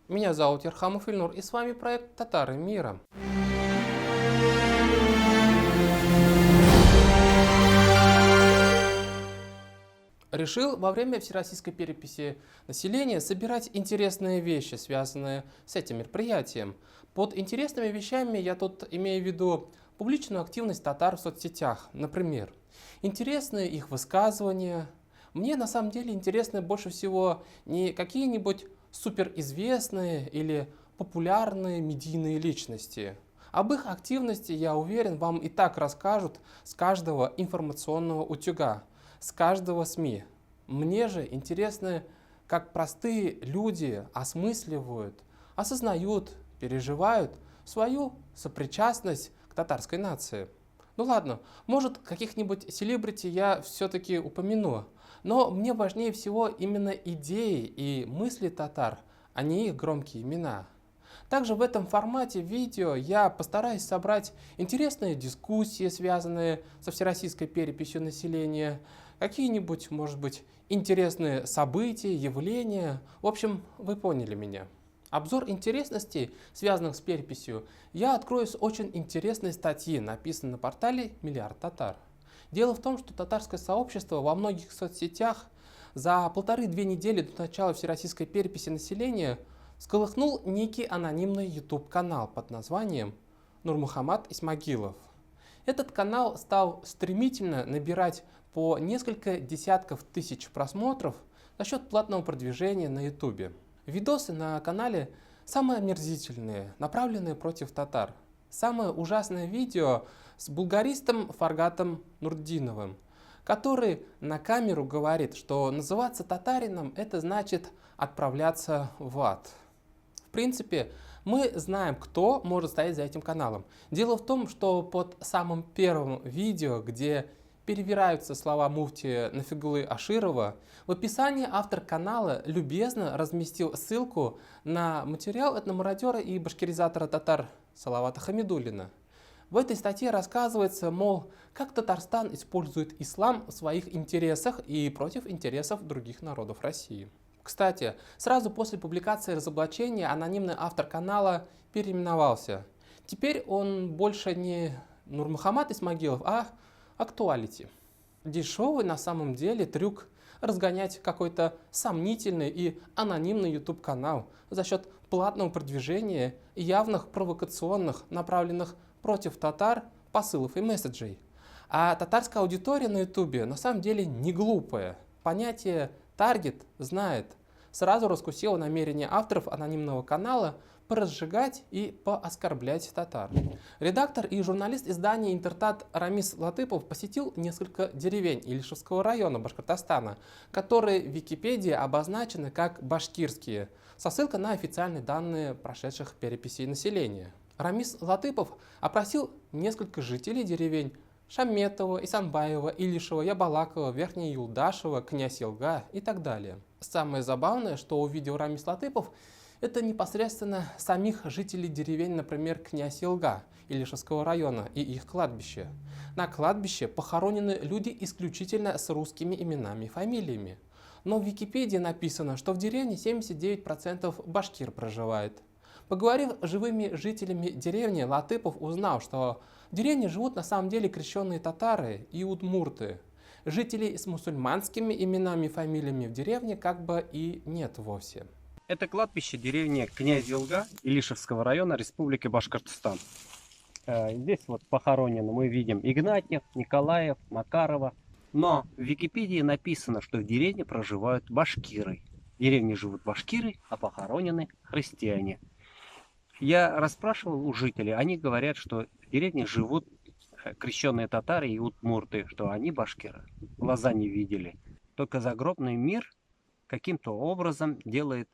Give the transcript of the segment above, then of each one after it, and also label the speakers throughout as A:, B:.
A: Меня зовут Ерхамов Ильнур, и с вами проект «Татары мира». Решил во время всероссийской переписи населения собирать интересные вещи, связанные с этим мероприятием. Под интересными вещами я тут имею в виду публичную активность татар в соцсетях, например. Интересные их высказывания. Мне на самом деле интересны больше всего не какие-нибудь суперизвестные или популярные медийные личности. Об их активности, я уверен, вам и так расскажут с каждого информационного утюга, с каждого СМИ. Мне же интересно, как простые люди осмысливают, осознают, переживают свою сопричастность к татарской нации. Ну ладно, может, каких-нибудь селебрити я все-таки упомяну, но мне важнее всего именно идеи и мысли татар, а не их громкие имена. Также в этом формате видео я постараюсь собрать интересные дискуссии, связанные со всероссийской переписью населения, какие-нибудь, может быть, интересные события, явления. В общем, вы поняли меня. Обзор интересностей, связанных с переписью, я открою с очень интересной статьи, написанной на портале «Миллиард татар». Дело в том, что татарское сообщество во многих соцсетях за 1,5–2 недели до начала всероссийской переписи населения всколыхнул некий анонимный YouTube-канал под названием Нурмухамат Исмагилов. Этот канал стал стремительно набирать по несколько десятков тысяч просмотров за счет платного продвижения на YouTube. Видосы на канале самые омерзительные, направленные против татар. Самое ужасное видео с булгаристом Фаргатом Нурдиновым, который на камеру говорит, что называться татарином это значит отправляться в ад. В принципе, мы знаем, кто может стоять за этим каналом. Дело в том, что под самым первым видео, где перевираются слова муфти Нафиглы Аширова, в описании автор канала любезно разместил ссылку на материал этномародера и башкиризатора татар Салавата Хамидуллина. В этой статье рассказывается, мол, как Татарстан использует ислам в своих интересах и против интересов других народов России. Кстати, сразу после публикации разоблачения анонимный автор канала переименовался. Теперь он больше не Нурмухамат Исмагилов, а Актуалити. Дешевый на самом деле трюк разгонять какой-то сомнительный и анонимный YouTube канал за счет платного продвижения и явных провокационных, направленных против татар посылов и месседжей. А татарская аудитория на YouTube на самом деле не глупая. Понятие «таргет» знает. Сразу раскусила намерение авторов анонимного канала поразжигать и пооскорблять татар. Редактор и журналист издания «Интертат» Рамис Латыпов посетил несколько деревень Илишевского района Башкортостана, которые в Википедии обозначены как башкирские, со ссылкой на официальные данные прошедших переписей населения. Рамис Латыпов опросил несколько жителей деревень Шаметова, Исанбаева, Илишева, Ябалакова, Верхнее Юлдашева, Князь Елга и так далее. Самое забавное, что увидел Рамис Латыпов, это непосредственно самих жителей деревень, например, Князь Елга Илишевского района и их кладбище. На кладбище похоронены люди исключительно с русскими именами и фамилиями. Но в Википедии написано, что в деревне 79% башкир проживает. Поговорив с живыми жителями деревни, Латыпов узнал, что в деревне живут на самом деле крещенные татары и удмурты. Жителей с мусульманскими именами и фамилиями в деревне как бы и нет вовсе.
B: Это кладбище деревни Князь Елга Илишевского района Республики Башкортостан. Здесь вот похоронены, мы видим, Игнатьев, Николаев, Макарова. Но в Википедии написано, что в деревне проживают башкиры. В деревне живут башкиры, а похоронены христиане. Я расспрашивал у жителей, они говорят, что в деревне живут крещенные татары и удмурты, что они башкиры. Глаза не видели. Только загробный мир каким-то образом делает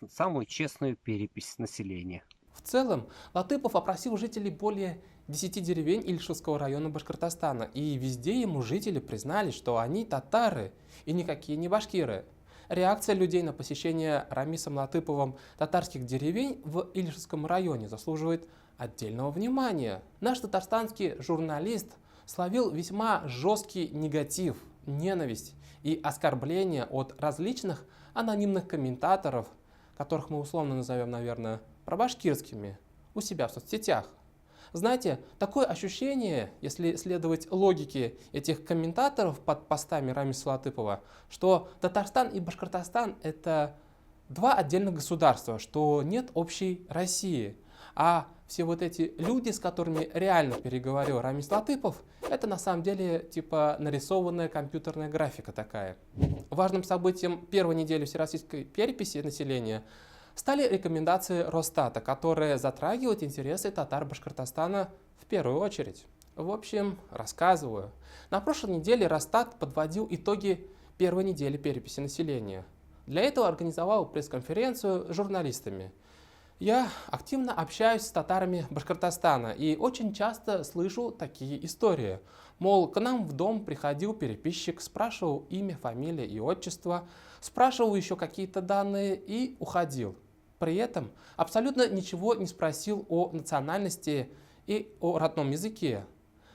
B: самую честную перепись населения.
A: В целом, Латыпов опросил жителей более 10 деревень Илишевского района Башкортостана, и везде ему жители признали, что они татары и никакие не башкиры. Реакция людей на посещение Рамисом Латыповым татарских деревень в Илишевском районе заслуживает отдельного внимания. Наш татарстанский журналист словил весьма жесткий негатив, ненависть и оскорбления от различных анонимных комментаторов, которых мы условно назовем, наверное, пробашкирскими, у себя в соцсетях. Знаете, такое ощущение, если следовать логике этих комментаторов под постами Рамиса Латыпова, что Татарстан и Башкортостан — это два отдельных государства, что нет общей России. А все вот эти люди, с которыми реально переговорил Рамис Латыпов, это на самом деле типа нарисованная компьютерная графика такая. Важным событием первой недели всероссийской переписи населения стали рекомендации Росстата, которые затрагивают интересы татар Башкортостана в первую очередь. В общем, рассказываю. На прошлой неделе Росстат подводил итоги первой недели переписи населения. Для этого организовал пресс-конференцию с журналистами. Я активно общаюсь с татарами Башкортостана и очень часто слышу такие истории. Мол, к нам в дом приходил переписчик, спрашивал имя, фамилия и отчество, спрашивал еще какие-то данные и уходил. При этом абсолютно ничего не спросил о национальности и о родном языке.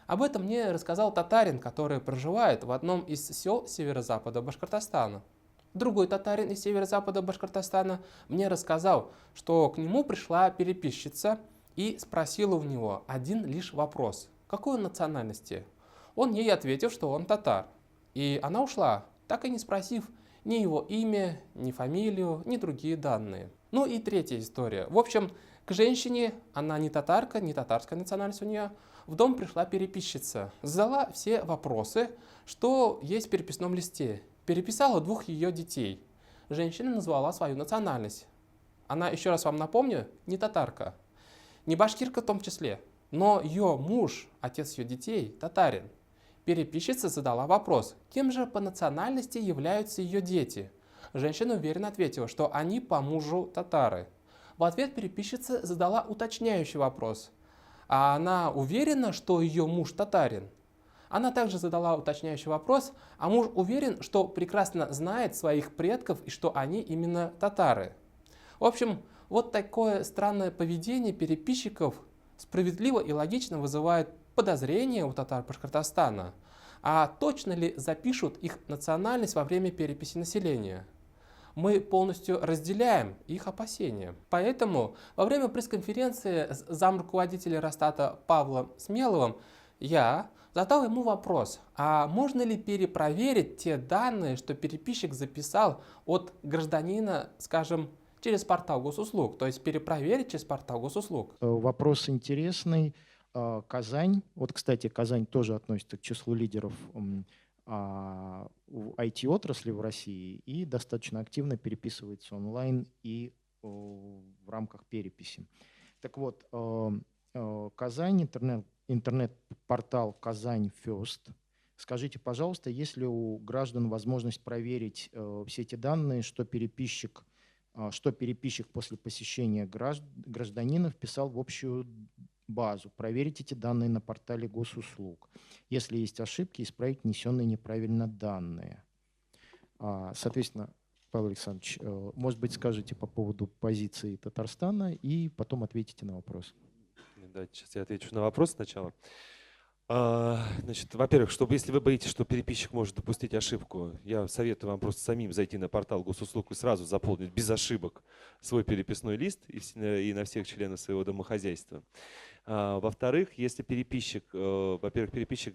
A: Об этом мне рассказал татарин, который проживает в одном из сел северо-запада Башкортостана. Другой татарин из северо-запада Башкортостана мне рассказал, что к нему пришла переписчица и спросила у него один лишь вопрос: какой он национальности? Он ей ответил, что он татар. И она ушла, так и не спросив ни его имя, ни фамилию, ни другие данные. Ну и третья история. В общем, к женщине, она не татарка, не татарская национальность у нее, в дом пришла переписчица, задала все вопросы, что есть в переписном листе. Переписала двух ее детей. Женщина назвала свою национальность. Она, еще раз вам напомню, не татарка, не башкирка в том числе, но ее муж, отец ее детей, татарин. Переписчица задала вопрос, кем же по национальности являются ее дети. Женщина уверенно ответила, что они по мужу татары. В ответ переписчица задала уточняющий вопрос. А она уверена, что ее муж татарин? Она также задала уточняющий вопрос, а муж уверен, что прекрасно знает своих предков и что они именно татары. В общем, вот такое странное поведение переписчиков справедливо и логично вызывает подозрения у татар Башкортостана. А точно ли запишут их национальность во время переписи населения? Мы полностью разделяем их опасения. Поэтому во время пресс-конференции с замруководителя Росстата Павлом Смеловым я задал ему вопрос, а можно ли перепроверить те данные, что переписчик записал от гражданина, скажем, через портал госуслуг, то есть перепроверить через портал госуслуг?
C: Вопрос интересный. Казань, вот, кстати, Казань тоже относится к числу лидеров в IT-отрасли в России и достаточно активно переписывается онлайн и в рамках переписи. Так вот, Казань, интернет-портал Казань First. Скажите, пожалуйста, есть ли у граждан возможность проверить все эти данные, что переписчик после посещения гражданина вписал в общую базу, проверить эти данные на портале госуслуг. Если есть ошибки, исправить внесенные неправильно данные. Соответственно, Павел Александрович, может быть, скажете по поводу позиции Татарстана и потом ответите на вопрос.
D: Да, сейчас я отвечу на вопрос сначала. Значит, во-первых, если вы боитесь, что переписчик может допустить ошибку, я советую вам просто самим зайти на портал госуслуг и сразу заполнить без ошибок свой переписной лист и на всех членов своего домохозяйства. Во-вторых, если переписчик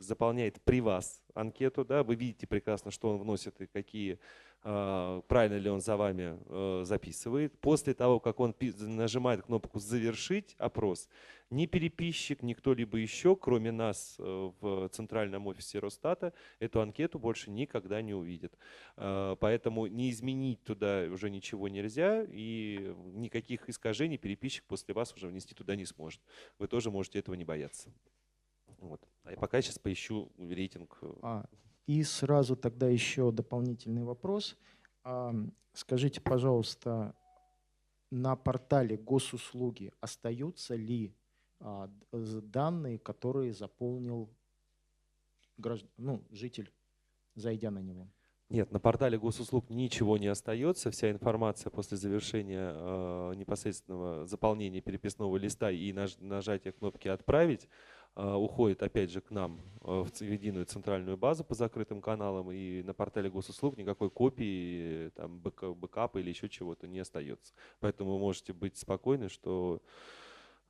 D: заполняет при вас анкету, да, вы видите прекрасно, что он вносит и правильно ли он за вами записывает. После того, как он нажимает кнопку «Завершить опрос», ни переписчик, ни кто-либо еще, кроме нас в центральном офисе Росстата, эту анкету больше никогда не увидит. Поэтому не изменить туда уже ничего нельзя, и никаких искажений переписчик после вас уже внести туда не сможет. Вы тоже можете этого не бояться. Вот. А я пока сейчас поищу рейтинг.
C: И сразу тогда еще дополнительный вопрос. Скажите, пожалуйста, на портале госуслуги остаются ли данные, которые заполнил житель, зайдя на него?
D: Нет, на портале госуслуг ничего не остается. Вся информация после завершения непосредственного заполнения переписного листа и нажатия кнопки «Отправить» уходит опять же к нам в единую центральную базу по закрытым каналам, и на портале госуслуг никакой копии, там, бэкапа или еще чего-то не остается. Поэтому вы можете быть спокойны, что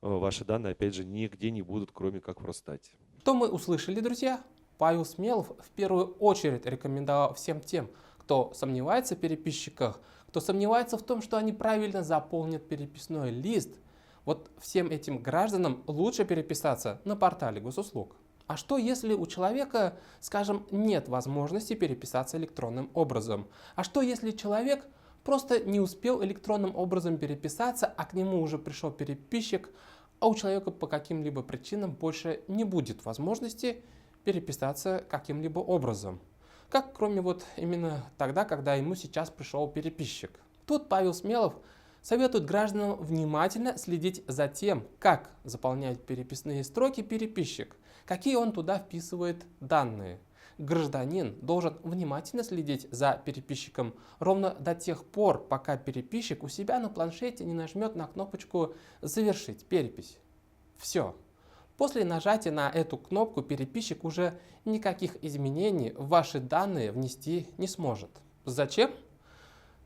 D: ваши данные опять же нигде не будут, кроме как в Росстате.
A: Что мы услышали, друзья? Павел Смелов в первую очередь рекомендовал всем тем, кто сомневается в переписчиках, кто сомневается в том, что они правильно заполнят переписной лист, вот всем этим гражданам лучше переписаться на портале госуслуг. А что если у человека, скажем, нет возможности переписаться электронным образом? А что если человек просто не успел электронным образом переписаться, а к нему уже пришел переписчик, а у человека по каким-либо причинам больше не будет возможности переписаться каким-либо образом? Как кроме вот именно тогда, когда ему сейчас пришел переписчик. Тут Павел Смелов советует гражданам внимательно следить за тем, как заполняет переписные строки переписчик, какие он туда вписывает данные. Гражданин должен внимательно следить за переписчиком ровно до тех пор, пока переписчик у себя на планшете не нажмет на кнопочку «Завершить перепись». Все. После нажатия на эту кнопку переписчик уже никаких изменений в ваши данные внести не сможет. Зачем?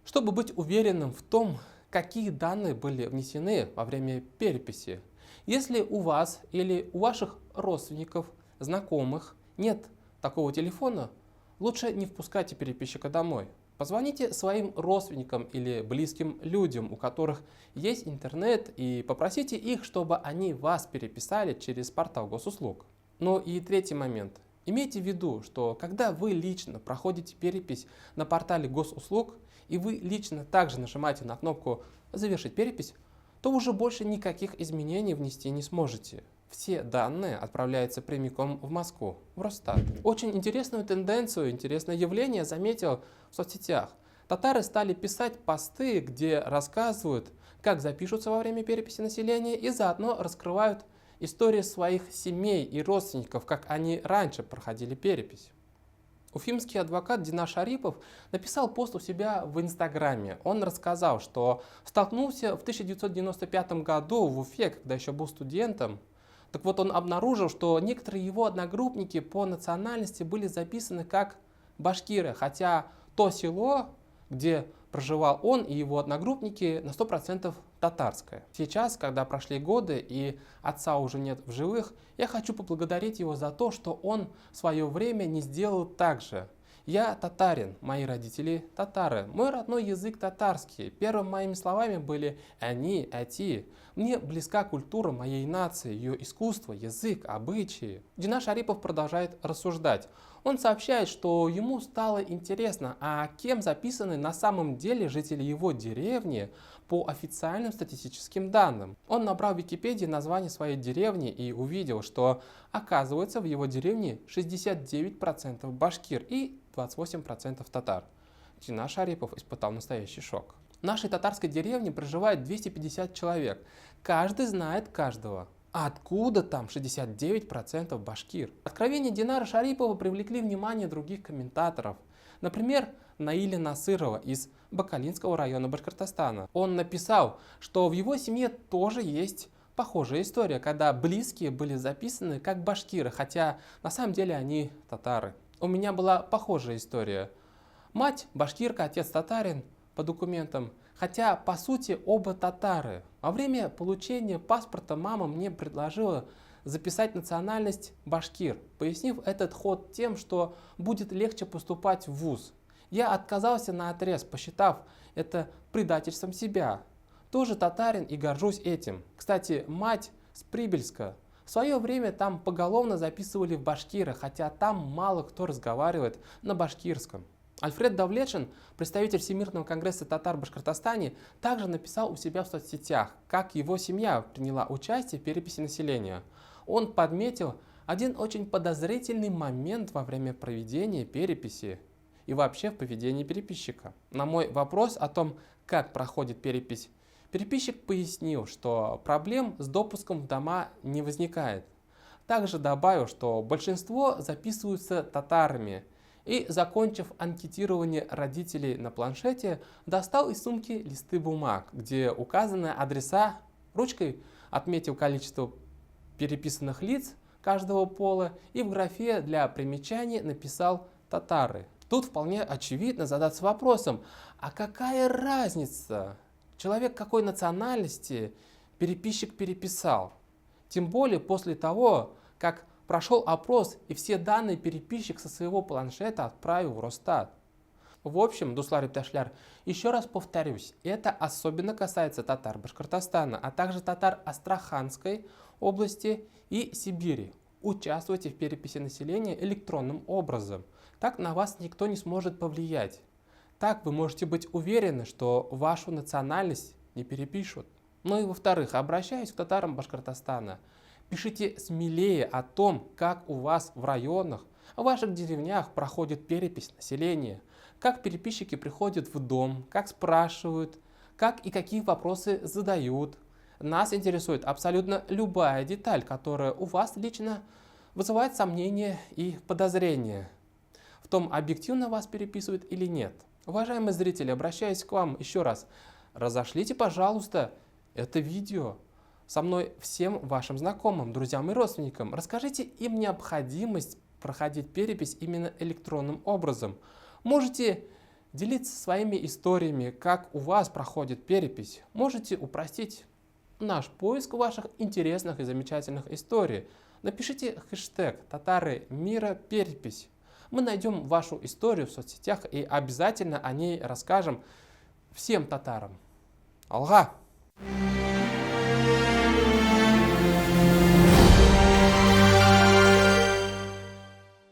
A: Чтобы быть уверенным в том, какие данные были внесены во время переписи. Если у вас или у ваших родственников, знакомых нет такого телефона, лучше не впускайте переписчика домой. Позвоните своим родственникам или близким людям, у которых есть интернет, и попросите их, чтобы они вас переписали через портал госуслуг. Ну и третий момент. Имейте в виду, что когда вы лично проходите перепись на портале госуслуг, и вы лично также нажимаете на кнопку «Завершить перепись», то уже больше никаких изменений внести не сможете. Все данные отправляются прямиком в Москву, в Росстат. Очень интересную тенденцию, интересное явление заметил в соцсетях. Татары стали писать посты, где рассказывают, как запишутся во время переписи населения, и заодно раскрывают истории своих семей и родственников, как они раньше проходили перепись. Уфимский адвокат Динар Шарипов написал пост у себя в Инстаграме. Он рассказал, что столкнулся в 1995 году в Уфе, когда еще был студентом. Так вот, он обнаружил, что некоторые его одногруппники по национальности были записаны как башкиры, хотя то село, где проживал он и его одногруппники, на 100% татарское. Сейчас, когда прошли годы и отца уже нет в живых, я хочу поблагодарить его за то, что он в свое время не сделал так же. Я татарин, мои родители татары, мой родной язык татарский. Первыми моими словами были «они», «ати». Мне близка культура моей нации, ее искусство, язык, обычаи. Динар Шарипов продолжает рассуждать. Он сообщает, что ему стало интересно, а кем записаны на самом деле жители его деревни по официальным статистическим данным. Он набрал в Википедии название своей деревни и увидел, что оказывается в его деревне 69% башкир и 28% татар. Динар Шарипов испытал настоящий шок. В нашей татарской деревне проживает 250 человек. Каждый знает каждого. А откуда там 69% башкир? Откровения Динара Шарипова привлекли внимание других комментаторов. Например, Наиля Насырова из Бакалинского района Башкортостана. Он написал, что в его семье тоже есть похожая история, когда близкие были записаны как башкиры, хотя на самом деле они татары. У меня была похожая история. Мать башкирка, отец татарин по документам, хотя по сути оба татары. Во время получения паспорта мама мне предложила записать национальность башкир, пояснив этот ход тем, что будет легче поступать в вуз. Я отказался наотрез, посчитав это предательством себя. Тоже татарин и горжусь этим. Кстати, мать с Прибельска. В свое время там поголовно записывали в башкиры, хотя там мало кто разговаривает на башкирском. Альфред Давлетшин, представитель Всемирного конгресса татар в Башкортостане, также написал у себя в соцсетях, как его семья приняла участие в переписи населения. Он подметил один очень подозрительный момент во время проведения переписи и вообще в поведении переписчика. На мой вопрос о том, как проходит перепись, переписчик пояснил, что проблем с допуском в дома не возникает. Также добавил, что большинство записываются татарами, и, закончив анкетирование родителей на планшете, достал из сумки листы бумаг, где указаны адреса, ручкой отметил количество переписанных лиц, каждого пола и в графе для примечаний написал татары. Тут вполне очевидно задаться вопросом, а какая разница, человек какой национальности переписчик переписал? Тем более после того, как прошел опрос и все данные переписчик со своего планшета отправил в Росстат. В общем, Дуслар Ипташляр, еще раз повторюсь, это особенно касается татар Башкортостана, а также татар Астраханской области и Сибири. Участвуйте в переписи населения электронным образом. Так на вас никто не сможет повлиять. Так вы можете быть уверены, что вашу национальность не перепишут. Ну и во-вторых, обращаюсь к татарам Башкортостана. Пишите смелее о том, как у вас в районах, в ваших деревнях проходит перепись населения, как переписчики приходят в дом, как спрашивают, как и какие вопросы задают. Нас интересует абсолютно любая деталь, которая у вас лично вызывает сомнения и подозрения в том, объективно вас переписывают или нет. Уважаемые зрители, обращаюсь к вам еще раз. Разошлите, пожалуйста, это видео со мной всем вашим знакомым, друзьям и родственникам. Расскажите им необходимость проходить перепись именно электронным образом. Можете делиться своими историями, как у вас проходит перепись. Можете упростить наш поиск ваших интересных и замечательных историй. Напишите хэштег «Татары мира перепись». Мы найдем вашу историю в соцсетях и обязательно о ней расскажем всем татарам. Алга!